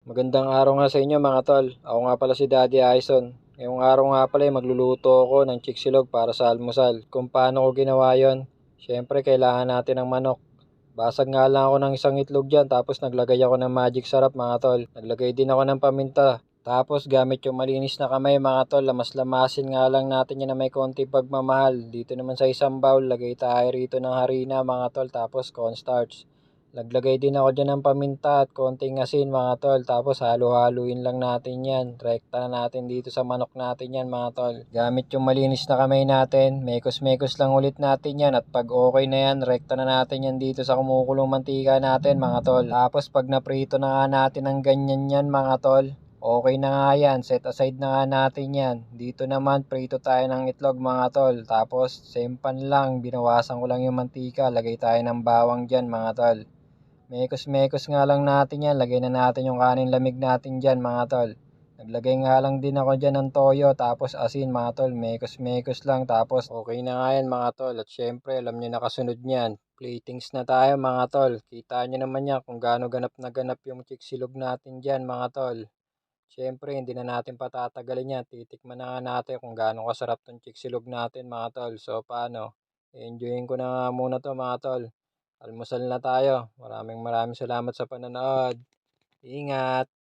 Magandang araw nga sa inyo mga tol. Ako nga pala si Daddy Aison. Ngayong araw nga pala magluluto ako ng chiksilog para sa almusal. Kung paano ko ginawa yon? Siyempre kailangan natin ng manok. Basag nga lang ako ng isang itlog dyan tapos naglagay ako ng magic sarap mga tol. Naglagay din ako ng paminta. Tapos gamit yung malinis na kamay mga tol, lamas-lamasin nga lang natin yan na may konti pagmamahal. Dito naman sa isang bowl, lagay tayo rito ng harina mga tol tapos cornstarch. Naglagay din ako dyan ng paminta at konting asin mga tol. Tapos halo-haluin lang natin yan. Rekta na natin dito sa manok natin yan mga tol. Gamit yung malinis na kamay natin. Mekos-mekos lang ulit natin yan. At pag okay na yan, rekta na natin yan dito sa kumukulong mantika natin mga tol. Tapos pag naprito na nga natin ng ganyan yan mga tol. Okay na nga yan, set aside na nga natin yan. Dito naman, prito tayo ng itlog mga tol. Tapos, same pan lang, binawasan ko lang yung mantika. Lagay tayo ng bawang dyan mga tol. Mekos-mekos nga lang natin yan. Lagay na natin yung kanin lamig natin dyan mga tol. Naglagay nga lang din ako dyan ng toyo tapos asin mga tol. Mekos-mekos lang tapos okay na nga yan mga tol. At syempre alam nyo nakasunod niyan. Platings na tayo mga tol. Kita nyo naman yan kung gaano ganap na ganap yung chiksilog natin dyan mga tol. Syempre hindi na natin patatagalin yan. Titikman na nga natin kung gaano kasarap tong chiksilog natin mga tol. So paano? Enjoyin ko na nga muna to mga tol. Almusal na tayo. Maraming maraming salamat sa panonood. Ingat!